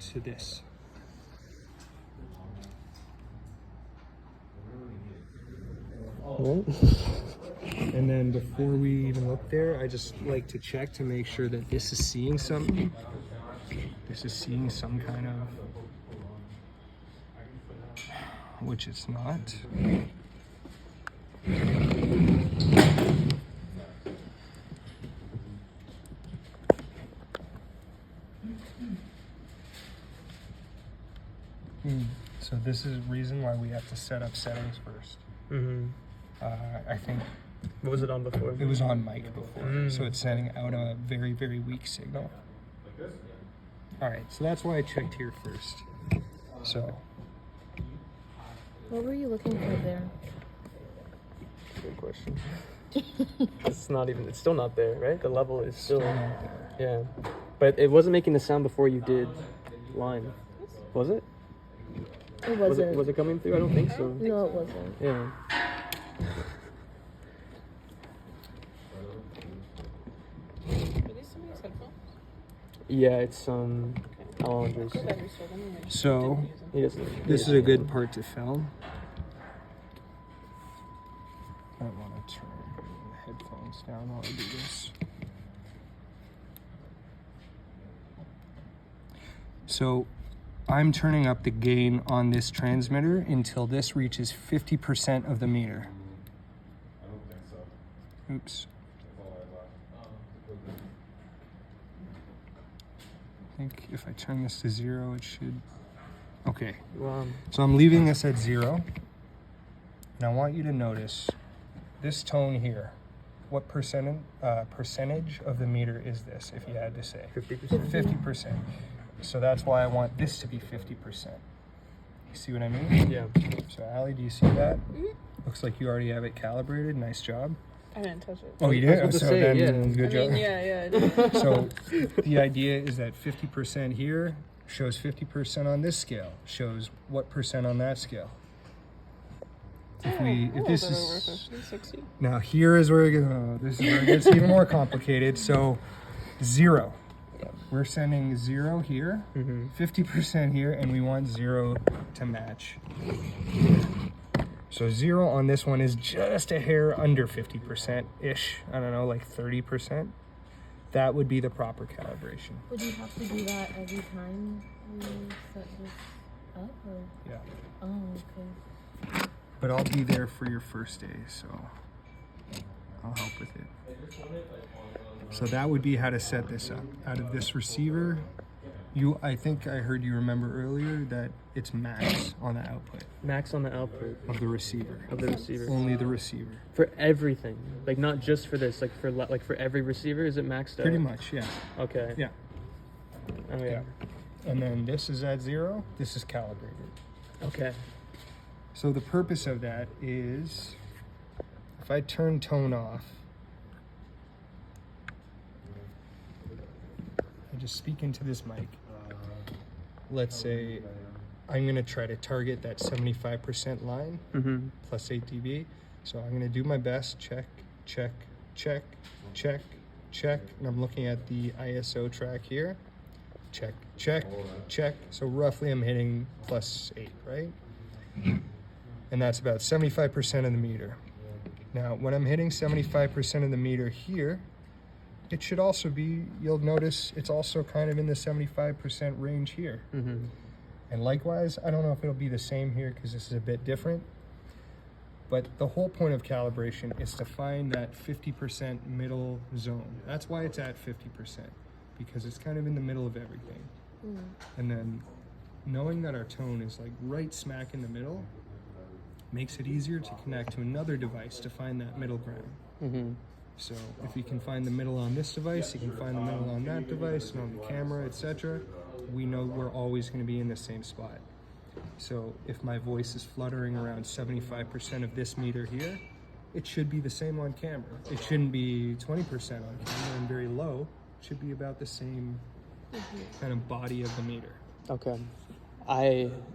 to this. And then before we even look there, I just like to check to make sure that this is seeing something. This is seeing some kind of, which it's not. So this is the reason why we have to set up settings first. I think What was it on before? it was on mic before, so it's sending out a very, very weak signal. All right, so that's why I checked here first. So What were you looking for there? Good question. It's still not there, right? The level is still, yeah. But it wasn't making the sound before you did line, was it? It wasn't. Was it coming through? I don't think so. No, it wasn't. Yeah. Are these somebody's headphones? Yeah, it's Alondra's. So He doesn't. this is a good part to film. I want to turn the headphones down while I do this. So I'm turning up the gain on this transmitter until this reaches 50% of the meter. Oops. I think if I turn this to 0, it should. Okay. So I'm leaving this at 0. And I want you to notice this tone here. What percentage of the meter is this, if you had to say? 50%. 50%. So that's why I want this to be 50%. You see what I mean? Yeah. So Allie, do you see that? Looks like you already have it calibrated. Nice job. I didn't touch it. Oh, you I did? was So about to say, then, yeah. good job. Yeah, I did. So the idea is that 50% here shows 50% on this scale, shows what percent on that scale. If this is, 50, 60. now here is where this is where it gets even more complicated. So 0. We're sending 0 here, 50% here, and we want 0 to match. So 0 on this one is just a hair under 50%-ish. I don't know, like 30%. That would be the proper calibration. Would you have to do that every time you set this up? Or? Yeah. Oh, okay. But I'll be there for your first day, so I'll help with it. So that would be how to set this up. Out of this receiver, I think I heard you remember earlier that it's max on the output Max on the output of the receiver. of the receiver. Only the receiver. For everything, like not just for this, like for every receiver, is it maxed out? Pretty much, yeah. Okay. Yeah. Oh yeah. And then this is at 0. This is calibrated. Okay. So the purpose of that is, if I turn tone off, I just speak into this mic. Let's say I'm going to try to target that 75% line plus 8 dB. So I'm going to do my best. Check, check, check, check, check. And I'm looking at the ISO track here. Check, check, check. So roughly I'm hitting plus 8, right? And that's about 75% of the meter. Now, when I'm hitting 75% of the meter here, it should also be, you'll notice it's also kind of in the 75% range here. And likewise, I don't know if it'll be the same here because this is a bit different. But the whole point of calibration is to find that 50% middle zone. That's why it's at 50%, because it's kind of in the middle of everything. And then knowing that our tone is like right smack in the middle makes it easier to connect to another device to find that middle ground. So if you can find the middle on this device, you can find the middle on that device and on the camera, etc. We know we're always going to be in the same spot. So if my voice is fluttering around 75% of this meter here, it should be the same on camera. It shouldn't be 20% on camera and very low. It should be about the same kind of body of the meter. Okay.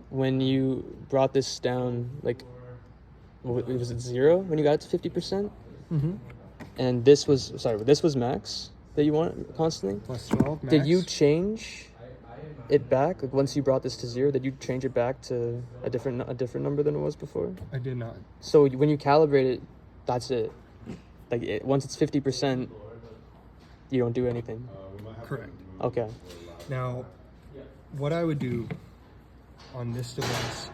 When you brought this down, like, was it 0 when you got it to 50%? And this was max that you want constantly? Plus 12 max. Did you change it back? Like once you brought this to 0, did you change it back to a different number than it was before? I did not. So when you calibrate it, that's it. Like once it's 50%, you don't do anything. Correct. Okay. Now, what I would do on this device,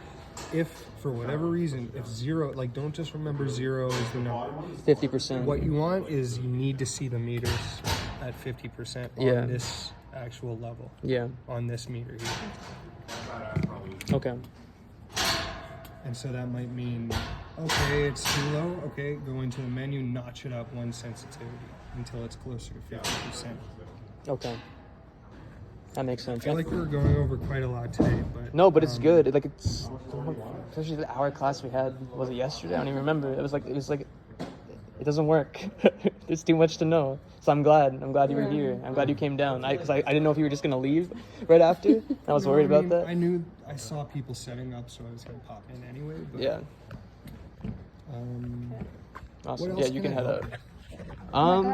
if for whatever reason, if 0, like don't just remember 0 is the number. 50%. What you want is you need to see the meters at 50% on Yeah. this actual level, Yeah. on this meter here. Okay. And so that might mean, okay, it's too low. Okay, go into the menu, notch it up 1 sensitivity until it's closer to 50%. Okay. That makes sense. I feel like we were going over quite a lot today, but No, but it's good. Like it's especially the hour class we had. Was it yesterday? I don't even remember. It was like it doesn't work. There's too much to know. So I'm glad you were here. I'm glad you came down. Because I didn't know if you were just gonna leave right after. I was No, worried I about mean, that. I saw people setting up, so I was gonna pop in anyway. But, Yeah. Um, Awesome. What Yeah, else you can can I head help out.